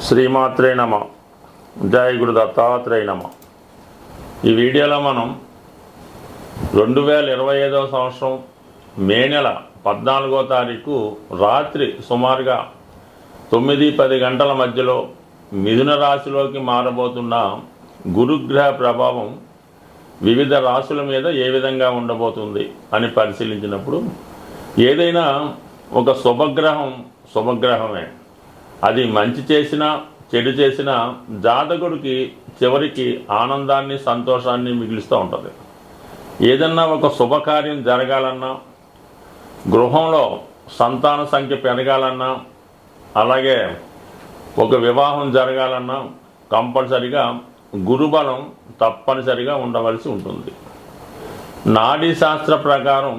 శ్రీమాత్రే నమ. జై గురు దత్తాత్రేయ నమ. ఈ వీడియోలో మనం 2025వ సంవత్సరం మే నెల 14వ తారీఖు రాత్రి సుమారుగా 9-10 గంటల మధ్యలో మిథున రాశిలోకి మారబోతున్న గురుగ్రహ ప్రభావం వివిధ రాశుల మీద ఏ విధంగా ఉండబోతుంది అని పరిశీలించినప్పుడు ఏదైనా ఒక శుభగ్రహమే, అది మంచి చేసినా చెడు చేసినా జాతకుడికి చివరికి ఆనందాన్ని సంతోషాన్ని మిగులుస్తూ ఉంటుంది. ఏదన్నా ఒక శుభకార్యం జరగాలన్నా, గృహంలో సంతాన సంఖ్య పెరగాలన్నా, అలాగే ఒక వివాహం జరగాలన్నా కంపల్సరిగా గురుబలం తప్పనిసరిగా ఉండవలసి ఉంటుంది. నాడీ శాస్త్ర ప్రకారం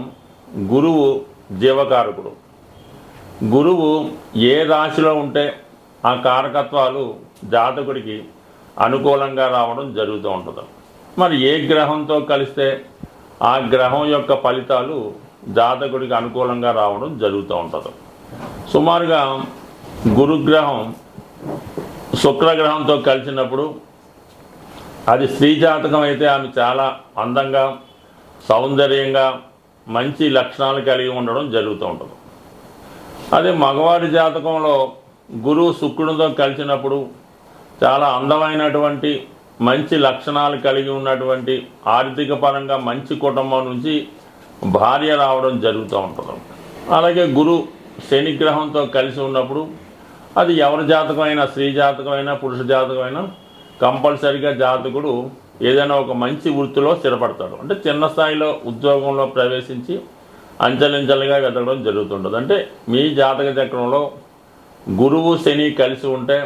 గురువు జీవకారకుడు. గురువు ఏ రాశిలో ఉంటే ఆ కారకత్వాలు జాతకుడికి అనుకూలంగా రావడం జరుగుతూ ఉంటుంది. మరి ఏ గ్రహంతో కలిస్తే ఆ గ్రహం యొక్క ఫలితాలు జాతకుడికి అనుకూలంగా రావడం జరుగుతూ ఉంటుంది. సుమారుగా గురుగ్రహం శుక్రగ్రహంతో కలిసినప్పుడు అది స్త్రీ జాతకం అయితే ఆమె చాలా అందంగా, సౌందర్యంగా, మంచి లక్షణాలు కలిగి ఉండడం జరుగుతూ ఉంటుంది. అదే మగవాడి జాతకంలో గురువు శుక్రుడితో కలిసినప్పుడు చాలా అందమైనటువంటి మంచి లక్షణాలు కలిగి ఉన్నటువంటి ఆర్థిక పరంగా మంచి కుటుంబం నుంచి భార్య రావడం జరుగుతూ ఉంటుంది. అలాగే గురు శని గ్రహంతో కలిసి ఉన్నప్పుడు అది ఎవరి జాతకమైనా, స్త్రీ జాతకమైనా, పురుష జాతకమైనా కంపల్సరిగా జాతకుడు ఏదైనా ఒక మంచి వృత్తిలో స్థిరపడతాడు. అంటే చిన్న స్థాయిలో ఉద్యోగంలో ప్రవేశించి అంచెలంచెలుగా ఎదగడం జరుగుతుంటుంది. అంటే మీ జాతక చక్రంలో గురువు శని కలిసి ఉంటే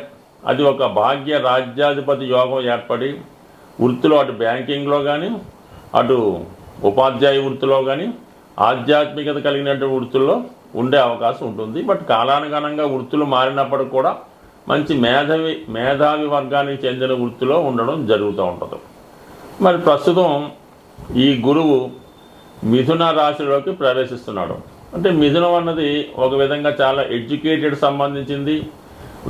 అది ఒక భాగ్య రాజ్యాధిపతి యోగం ఏర్పడి వృత్తిలో అటు బ్యాంకింగ్లో కానీ, అటు ఉపాధ్యాయ వృత్తిలో కానీ, ఆధ్యాత్మికత కలిగినటువంటి వృత్తుల్లో ఉండే అవకాశం ఉంటుంది. బట్ కాలానుగుణంగా వృత్తులు మారినప్పటికి కూడా మంచి మేధావి వర్గానికి చెందిన వృత్తిలో ఉండడం జరుగుతూ ఉంటుంది. మరి ప్రస్తుతం ఈ గురువు మిథున రాశిలోకి ప్రవేశిస్తున్నాడు. అంటే మిథునం అన్నది ఒక విధంగా చాలా ఎడ్యుకేటెడ్ సంబంధించింది,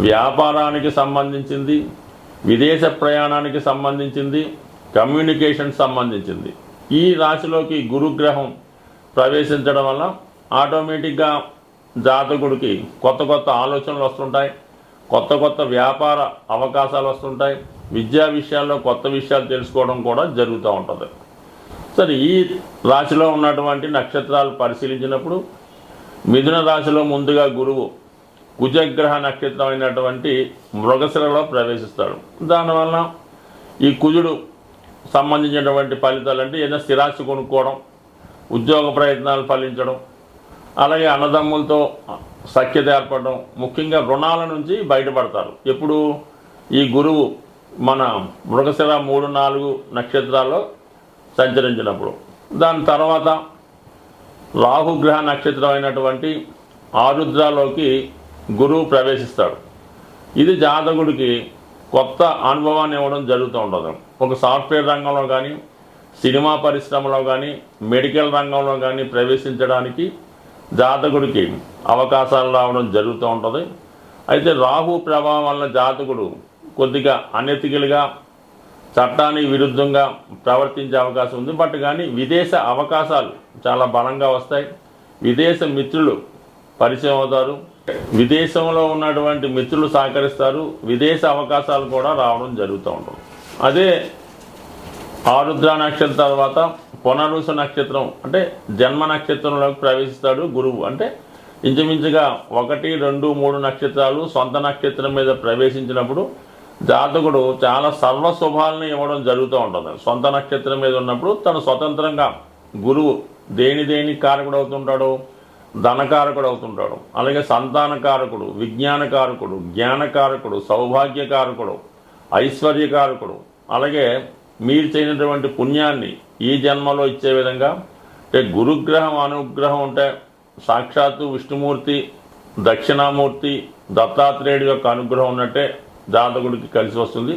వ్యాపారానికి సంబంధించింది, విదేశ ప్రయాణానికి సంబంధించింది, కమ్యూనికేషన్ సంబంధించింది. ఈ రాశిలోకి గురుగ్రహం ప్రవేశించడం వల్ల ఆటోమేటిక్గా జాతకుడికి కొత్త కొత్త ఆలోచనలు వస్తుంటాయి, కొత్త కొత్త వ్యాపార అవకాశాలు వస్తుంటాయి, విద్యా విషయాల్లో కొత్త విషయాలు తెలుసుకోవడం కూడా జరుగుతూ ఉంటుంది. సరే, ఈ రాశిలో ఉన్నటువంటి నక్షత్రాలు పరిశీలించినప్పుడు మిథున రాశిలో ముందుగా గురువు కుజగ్రహ నక్షత్రం అయినటువంటి మృగశిరలో ప్రవేశిస్తాడు. దానివల్ల ఈ కుజుడు సంబంధించినటువంటి ఫలితాలు అంటే ఏదైనా స్థిరాస్తి కొనుక్కోవడం, ఉద్యోగ ప్రయత్నాలు ఫలించడం, అలాగే అన్నదమ్ములతో సఖ్యత ఏర్పడడం, ముఖ్యంగా రుణాల నుంచి బయటపడతారు. ఎప్పుడు ఈ గురువు మన మృగశిర 3-4 నక్షత్రాల్లో సంచరించినప్పుడు. దాని తర్వాత రాహుగ్రహ నక్షత్రం అయినటువంటి ఆరుద్రలోకి గురువు ప్రవేశిస్తాడు. ఇది జాతకుడికి కొత్త అనుభవాన్ని ఇవ్వడం జరుగుతూ ఉంటుంది. ఒక సాఫ్ట్వేర్ రంగంలో కానీ, సినిమా పరిశ్రమలో కానీ, మెడికల్ రంగంలో కానీ ప్రవేశించడానికి జాతకుడికి అవకాశాలు రావడం జరుగుతూ ఉంటుంది. అయితే రాహు ప్రభావం వల్ల జాతకుడు కొద్దిగా అనెతికల్గా, చట్టానికి విరుద్ధంగా ప్రవర్తించే అవకాశం ఉంది. బట్ కానీ విదేశ అవకాశాలు చాలా బలంగా వస్తాయి. విదేశ మిత్రులు పరిచయం అవుతారు, విదేశంలో ఉన్నటువంటి మిత్రులు సహకరిస్తారు, విదేశ అవకాశాలు కూడా రావడం జరుగుతూ ఉంటుంది. అదే ఆరుద్ర నక్షత్రం తర్వాత పునరుసు నక్షత్రం అంటే జన్మ నక్షత్రంలోకి ప్రవేశిస్తాడు గురువు. అంటే ఇంచుమించుగా 1, 2, 3 నక్షత్రాలు సొంత నక్షత్రం మీద ప్రవేశించినప్పుడు జాతకుడు చాలా సర్వశుభాలను ఇవ్వడం జరుగుతూ ఉంటుంది. సొంత నక్షత్రం మీద ఉన్నప్పుడు తను స్వతంత్రంగా గురువు దేని కారకుడు అవుతుంటాడు, ధనకారకుడు అవుతుంటాడు, అలాగే సంతానకారకుడు, విజ్ఞానకారకుడు, జ్ఞానకారకుడు, సౌభాగ్యకారకుడు, ఐశ్వర్యకారకుడు, అలాగే మీరు చేయనటువంటి పుణ్యాన్ని ఈ జన్మలో ఇచ్చే విధంగా. అంటే గురుగ్రహం అనుగ్రహం ఉంటే సాక్షాత్తు విష్ణుమూర్తి, దక్షిణామూర్తి, దత్తాత్రేయుడి యొక్క అనుగ్రహం ఉన్నట్టే జాతకుడికి కలిసి వస్తుంది.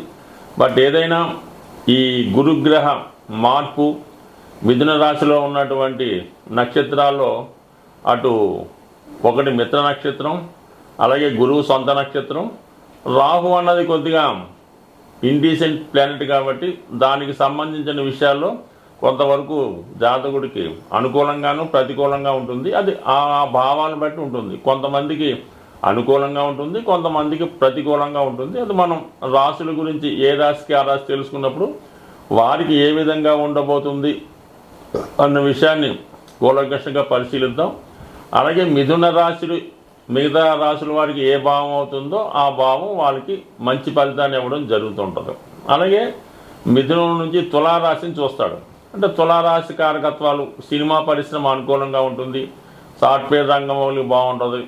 బట్ ఏదైనా ఈ గురుగ్రహ మార్పు మిథున రాశిలో ఉన్నటువంటి నక్షత్రాల్లో అటు ఒకటి మిత్ర నక్షత్రం, అలాగే గురువు సొంత నక్షత్రం, రాహు అన్నది కొద్దిగా ఇండీసెంట్ ప్లానెట్ కాబట్టి దానికి సంబంధించిన విషయాల్లో కొంతవరకు జాతకుడికి అనుకూలంగాను ప్రతికూలంగా ఉంటుంది. అది ఆ భావాలను బట్టి ఉంటుంది. కొంతమందికి అనుకూలంగా ఉంటుంది, కొంతమందికి ప్రతికూలంగా ఉంటుంది. అది మనం రాశుల గురించి ఏ రాశికి ఆ రాశి తెలుసుకున్నప్పుడు వారికి ఏ విధంగా ఉండబోతుంది అన్న విషయాన్ని కూలంకషంగా పరిశీలిద్దాం. అలాగే మిథున రాశులు మిగతా రాశుల వారికి ఏ భావం అవుతుందో ఆ భావం వాళ్ళకి మంచి ఫలితాన్ని ఇవ్వడం జరుగుతుంటుంది. అలాగే మిథునం నుంచి తులారాశిని చూస్తాడు. అంటే తులారాశి కారకత్వాలు సినిమా పరిశ్రమ అనుకూలంగా ఉంటుంది, సాఫ్ట్వేర్ రంగం వాళ్ళకి బాగుంటుంది,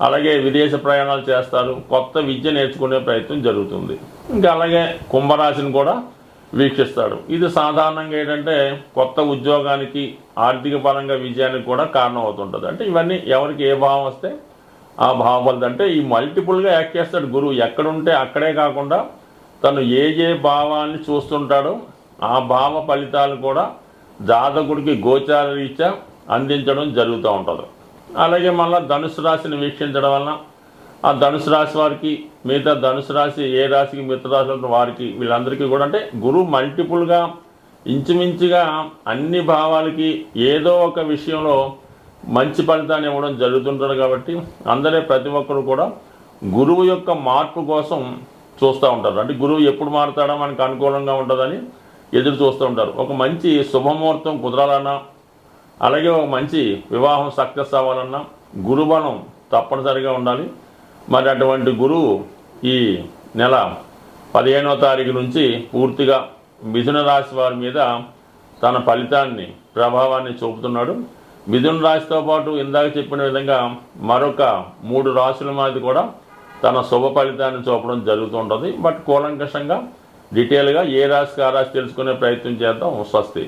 అలాగే విదేశ ప్రయాణాలు చేస్తారు, కొత్త విద్య నేర్చుకునే ప్రయత్నం జరుగుతుంది. ఇంకా అలాగే కుంభరాశిని కూడా వీక్షిస్తాడు. ఇది సాధారణంగా ఏంటంటే కొత్త ఉద్యోగానికి ఆర్థిక పరంగా విజయానికి కూడా కారణం అవుతుంటుంది. అంటే ఇవన్నీ ఎవరికి ఏ భావం వస్తే ఆ భావ ఫలితం. అంటే ఈ మల్టిపుల్గా యాక్ట్ చేస్తాడు గురువు. ఎక్కడుంటే అక్కడే కాకుండా తను ఏ భావాన్ని చూస్తుంటాడో ఆ భావ ఫలితాలు కూడా జాతకుడికి గోచార రీత్యా అందించడం జరుగుతూ ఉంటుంది. అలాగే మళ్ళీ ధనుసు రాశిని వీక్షించడం వలన ఆ ధనుసు రాశి వారికి మిగతా ధనుసు రాశి ఏ రాశికి మిగతా రాశి వారికి వీళ్ళందరికీ కూడా అంటే గురువు మల్టిపుల్గా ఇంచుమించుగా అన్ని భావాలకి ఏదో ఒక విషయంలో మంచి ఫలితాన్ని ఇవ్వడం జరుగుతుంటాడు. కాబట్టి ప్రతి ఒక్కరు కూడా గురువు యొక్క మార్పు కోసం చూస్తూ ఉంటారు. అంటే గురువు ఎప్పుడు మారుతాడో మనకు అనుకూలంగా ఉంటుందని ఎదురు చూస్తూ ఉంటారు. ఒక మంచి శుభముహూర్తం కుదరాలన్నా, అలాగే ఒక మంచి వివాహం సక్సెస్ అవ్వాలన్నా గురుబలం తప్పనిసరిగా ఉండాలి. మరి అటువంటి గురువు ఈ నెల 15వ తారీఖు నుంచి పూర్తిగా మిథున రాశి వారి మీద తన ఫలితాన్ని ప్రభావాన్ని చూపుతున్నాడు. మిథున రాశితో పాటు ఇందాక చెప్పిన విధంగా మరొక 3 రాశుల మీద కూడా తన శుభ ఫలితాన్ని చూపడం జరుగుతుంటుంది. బట్ కూలంకషంగా డీటెయిల్గా ఏ రాశికి ఆ రాశి తెలుసుకునే ప్రయత్నం చేద్దాం. స్వస్తి.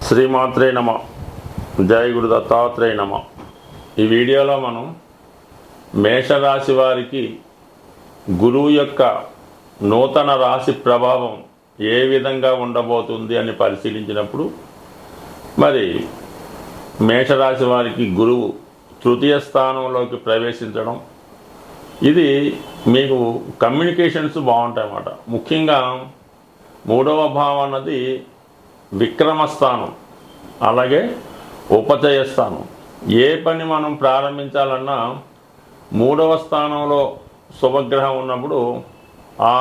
శ్రీమాత్రే నమ. జై గురు దత్తాత్రేయ నమ. ఈ వీడియోలో మనం మేషరాశి వారికి గురువు యొక్క నూతన రాశి ప్రభావం ఏ విధంగా ఉండబోతుంది అని పరిశీలించినప్పుడు మరి మేషరాశి వారికి గురువు తృతీయ స్థానంలోకి ప్రవేశించడం, ఇది మీకు కమ్యూనికేషన్స్ బాగుంటాయి అన్నమాట. ముఖ్యంగా 3వ భావం అన్నది విక్రమస్థానం, అలాగే ఉపచయ స్థానం. ఏ పని మనం ప్రారంభించాలన్నా 3వ స్థానంలో శుభగ్రహం ఉన్నప్పుడు ఆ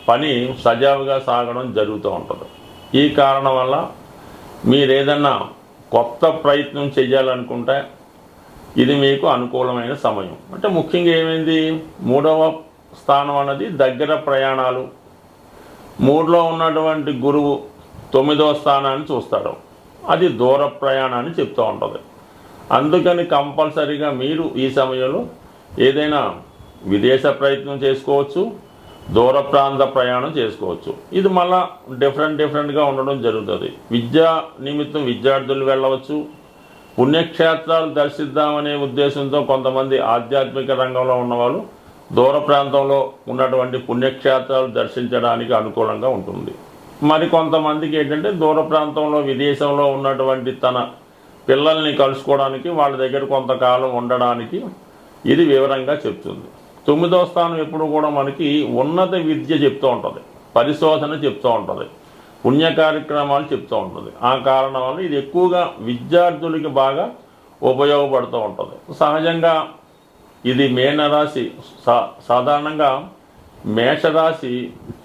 పని సజావుగా సాగడం జరుగుతూ ఉంటుంది. ఈ కారణం వల్ల మీరేదన్నా కొత్త ప్రయత్నం చేయాలనుకుంటే ఇది మీకు అనుకూలమైన సమయం. అంటే ముఖ్యంగా ఏమైంది, 3వ స్థానం అన్నది దగ్గర ప్రయాణాలు. 3లో ఉన్నటువంటి గురువు 9వ స్థానాన్ని చూస్తాడు, అది దూర ప్రయాణాన్ని చెప్తూ ఉంటుంది. అందుకని కంపల్సరీగా మీరు ఈ సమయంలో ఏదైనా విదేశ ప్రయత్నం చేసుకోవచ్చు, దూర ప్రాంత ప్రయాణం చేసుకోవచ్చు. ఇది మళ్ళా డిఫరెంట్గా ఉండడం జరుగుతుంది. విద్యా నిమిత్తం విద్యార్థులు వెళ్ళవచ్చు. పుణ్యక్షేత్రాలు దర్శిద్దామనే ఉద్దేశంతో కొంతమంది ఆధ్యాత్మిక రంగంలో ఉన్నవాళ్ళు దూర ప్రాంతంలో ఉన్నటువంటి పుణ్యక్షేత్రాలు దర్శించడానికి అనుకూలంగా ఉంటుంది. మరి కొంతమందికి ఏంటంటే దూర ప్రాంతంలో విదేశంలో ఉన్నటువంటి తన పిల్లల్ని కలుసుకోవడానికి వాళ్ళ దగ్గర కొంతకాలం ఉండడానికి ఇది వివరంగా చెప్తుంది. 9వ స్థానం ఎప్పుడు కూడా మనకి ఉన్నత విద్య చెప్తూ ఉంటుంది, పరిశోధన చెప్తూ ఉంటుంది, పుణ్య కార్యక్రమాలు చెప్తూ ఉంటుంది. ఆ కారణం వల్ల ఇది ఎక్కువగా విద్యార్థులకి బాగా ఉపయోగపడుతూ ఉంటుంది. సహజంగా ఇది మేనరాశి, సాధారణంగా మేషరాశి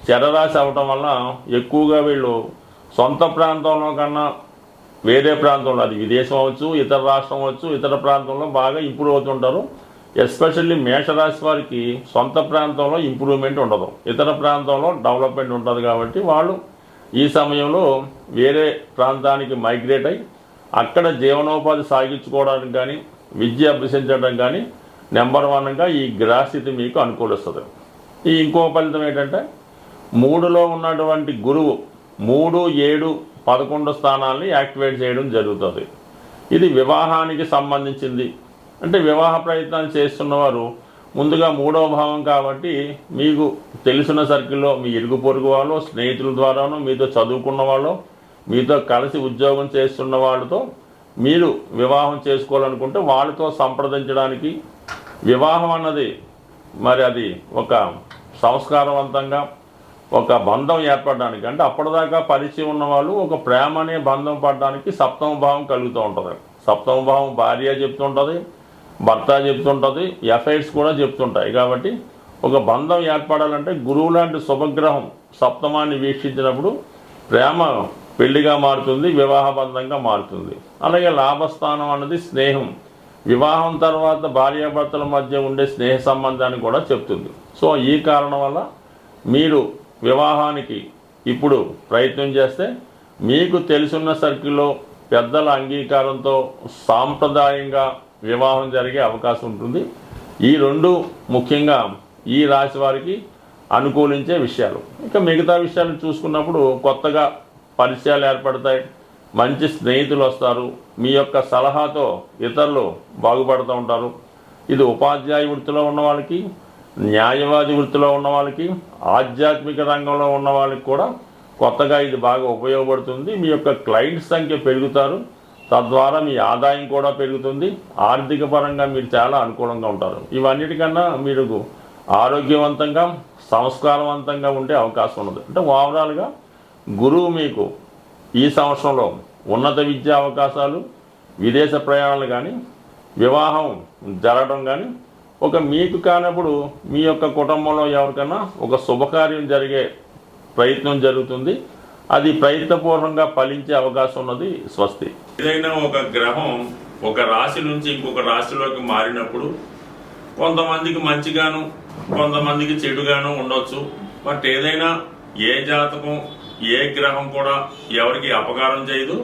చరరాశి అవటం వల్ల ఎక్కువగా వీళ్ళు సొంత ప్రాంతంలో కన్నా వేరే ప్రాంతంలో, అది విదేశం అవ్వచ్చు, ఇతర రాష్ట్రం అవ్వచ్చు, ఇతర ప్రాంతంలో బాగా ఇంప్రూవ్ అవుతుంటారు. ఎస్పెషల్లీ మేషరాశి వారికి సొంత ప్రాంతంలో ఇంప్రూవ్మెంట్ ఉండదు, ఇతర ప్రాంతంలో డెవలప్మెంట్ ఉంటుంది. కాబట్టి వాళ్ళు ఈ సమయంలో వేరే ప్రాంతానికి మైగ్రేట్ అయ్యి అక్కడ జీవనోపాధి సాగించుకోవడానికి కానీ విద్య అభ్యసించడం కానీ నెంబర్ 1గా ఈ గ్రహస్థితి మీకు అనుకూలిస్తుంది. ఈ ఇంకో ఫలితం ఏంటంటే 3లో ఉన్నటువంటి గురువు 3, 7, 11 స్థానాల్ని యాక్టివేట్ చేయడం జరుగుతుంది. ఇది వివాహానికి సంబంధించింది. అంటే వివాహ ప్రయత్నాలు చేస్తున్నవారు ముందుగా 3వ భావం కాబట్టి మీకు తెలిసిన సర్కిల్లో మీ ఇరుగు పొరుగు వాళ్ళు, స్నేహితుల ద్వారానో, మీతో చదువుకున్న వాళ్ళు, మీతో కలిసి ఉద్యోగం చేస్తున్న వాళ్ళతో మీరు వివాహం చేసుకోవాలనుకుంటే వాళ్ళతో సంప్రదించడానికి, వివాహం అన్నది మరి అది ఒక సంస్కారవంతంగా ఒక బంధం ఏర్పడడానికి, అంటే అప్పటిదాకా పరిచయం ఉన్న వాళ్ళు ఒక ప్రేమ అనే బంధం పడడానికి సప్తమ భావం కలుగుతూ ఉంటుంది. సప్తమ భావం భార్య చెప్తుంటుంది, భర్త చెప్తుంటుంది, ఎఫైర్స్ కూడా చెప్తుంటాయి. కాబట్టి ఒక బంధం ఏర్పడాలంటే గురువు లాంటి శుభగ్రహం సప్తమాన్ని వీక్షించినప్పుడు ప్రేమ పెళ్లిగా మారుతుంది, వివాహ బంధంగా మారుతుంది. అలాగే లాభస్థానం అన్నది స్నేహం, వివాహం తర్వాత భార్యాభర్తల మధ్య ఉండే స్నేహ సంబంధాన్ని కూడా చెప్తుంది. సో ఈ కారణం వల్ల మీరు వివాహానికి ఇప్పుడు ప్రయత్నం చేస్తే మీకు తెలుసున్న సర్కిల్లో పెద్దల అంగీకారంతో సాంప్రదాయంగా వివాహం జరిగే అవకాశం ఉంటుంది. ఈ రెండు ముఖ్యంగా ఈ రాశి వారికి అనుకూలించే విషయాలు. ఇంకా మిగతా విషయాలు చూసుకున్నప్పుడు కొత్తగా పరిచయాలు ఏర్పడతాయి, మంచి స్నేహితులు వస్తారు, మీ యొక్క సలహాతో ఇతరులు బాగుపడుతూ ఉంటారు. ఇది ఉపాధ్యాయ వృత్తిలో ఉన్న వాళ్ళకి, న్యాయవాది వృత్తిలో ఉన్న వాళ్ళకి, ఆధ్యాత్మిక రంగంలో ఉన్న వాళ్ళకి కూడా కొత్తగా ఇది బాగా ఉపయోగపడుతుంది. మీ యొక్క క్లయింట్స్ సంఖ్య పెరుగుతారు, తద్వారా మీ ఆదాయం కూడా పెరుగుతుంది. ఆర్థిక పరంగా మీరు చాలా అనుకూలంగా ఉంటారు. ఇవన్నిటికన్నా మీరు ఆరోగ్యవంతంగా సంస్కారవంతంగా ఉండే అవకాశం ఉన్నది. అంటే ఓవరాల్గా గురువు మీకు ఈ సంవత్సరంలో ఉన్నత విద్యా అవకాశాలు, విదేశ ప్రయాణాలు కానీ, వివాహం జరగడం కానీ, ఒక మీకు కానప్పుడు మీ యొక్క కుటుంబంలో ఎవరికైనా ఒక శుభకార్యం జరిగే ప్రయత్నం జరుగుతుంది. అది ప్రయత్నపూర్వకంగా ఫలించే అవకాశం ఉన్నది. స్వస్తి. ఏదైనా ఒక గ్రహం ఒక రాశి నుంచి ఇంకొక రాశిలోకి మారినప్పుడు కొంతమందికి మంచిగాను కొంతమందికి చెడుగాను ఉండొచ్చు. బట్ ఏదైనా ఏ జాతకం ఏ గ్రహం కూడా ఎవరికి అపకారం చేయదు,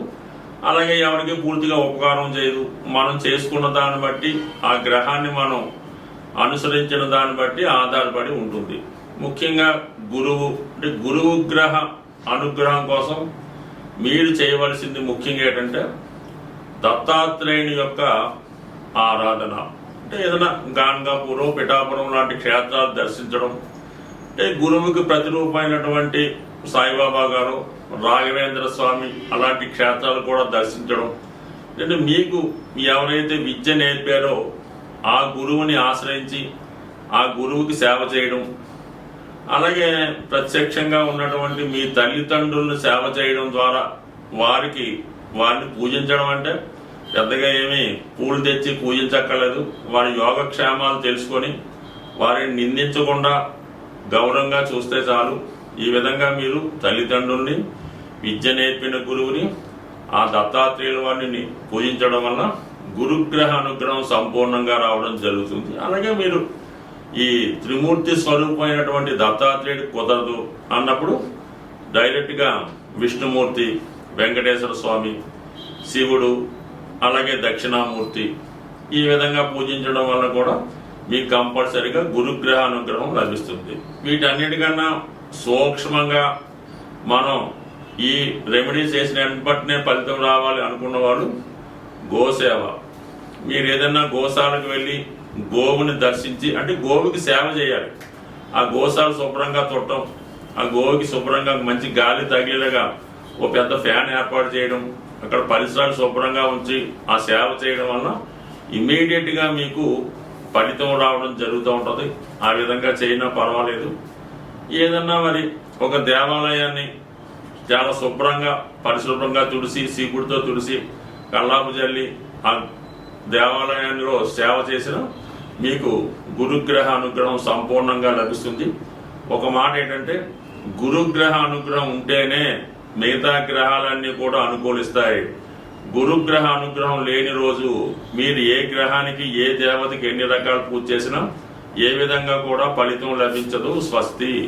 అలాగే ఎవరికి పూర్తిగా ఉపకారం చేయదు. మనం చేసుకున్న దాన్ని బట్టి, ఆ గ్రహాన్ని మనం అనుసరించిన దాన్ని బట్టి ఆధారపడి ఉంటుంది. ముఖ్యంగా గురువు అంటే గురువు గ్రహ అనుగ్రహం కోసం మీరు చేయవలసింది ముఖ్యంగా ఏంటంటే దత్తాత్రేయుని యొక్క ఆరాధన. అంటే ఏదైనా గాన్గాపురం, పిఠాపురం లాంటి క్షేత్రాలు దర్శించడం, అంటే గురువుకి ప్రతిరూపమైనటువంటి సాయిబాబా గారు, రాఘవేంద్ర స్వామి అలాంటి క్షేత్రాలు కూడా దర్శించడం. అంటే మీకు ఎవరైతే విద్య నేర్పారో ఆ గురువుని ఆశ్రయించి ఆ గురువుకి సేవ చేయడం, అలాగే ప్రత్యక్షంగా ఉన్నటువంటి మీ తల్లిదండ్రులను సేవ చేయడం ద్వారా వారిని పూజించడం. అంటే పెద్దగా ఏమీ పూలు తెచ్చి పూజించక్కర్లేదు. వారి యోగక్షేమాలు తెలుసుకొని వారిని నిందించకుండా గౌరవంగా చూస్తే చాలు. ఈ విధంగా మీరు తల్లిదండ్రుల్ని, విద్య నేర్పిన గురువుని, ఆ దత్తాత్రేయుల వారిని పూజించడం వల్ల గురుగ్రహ అనుగ్రహం సంపూర్ణంగా రావడం జరుగుతుంది. అలాగే మీరు ఈ త్రిమూర్తి స్వరూపమైనటువంటి దత్తాత్రేయుడు కుదరదు అన్నప్పుడు డైరెక్ట్గా విష్ణుమూర్తి, వెంకటేశ్వర స్వామి, శివుడు, అలాగే దక్షిణామూర్తి ఈ విధంగా పూజించడం వల్ల కూడా మీకు కంపల్సరిగా గురుగ్రహ అనుగ్రహం లభిస్తుంది. వీటన్నిటికన్నా సూక్ష్మంగా మనం ఈ రెమెడీస్ చేసిన వెంటనే ఫలితం రావాలి అనుకున్న వాళ్ళు గోసేవ. మీరు ఏదైనా గోశాలకు వెళ్ళి గోవుని దర్శించి, అంటే గోవుకి సేవ చేయాలి. ఆ గోశాల శుభ్రంగా తుట్టడం, ఆ గోవుకి శుభ్రంగా మంచి గాలి తగిలేలాగా ఓ పెద్ద ఫ్యాన్ ఏర్పాటు చేయడం, అక్కడ పరిసరాలు శుభ్రంగా ఉంచి ఆ సేవ చేయడం వల్ల ఇమ్మీడియట్గా మీకు ఫలితం రావడం జరుగుతూ ఉంటుంది. ఆ విధంగా చేయినా పర్వాలేదు. ఏదన్నా మరి ఒక దేవాలయాన్ని చాలా శుభ్రంగా పరిశుభ్రంగా తుడిసి, సీకుడితో తుడిసి, కల్లాపు జల్లి ఆ దేవాలయంలో సేవ చేసిన మీకు గురుగ్రహ అనుగ్రహం సంపూర్ణంగా లభిస్తుంది. ఒక మాట ఏంటంటే గురుగ్రహ అనుగ్రహం ఉంటేనే మిగతా గ్రహాలన్నీ కూడా అనుకూలిస్తాయి. గురుగ్రహ అనుగ్రహం లేని రోజు మీరు ఏ గ్రహానికి ఏ దేవతకి ఎన్ని రకాల పూజ చేసినా ఏ విధంగా కూడా ఫలితం లభించదు. స్వస్తి.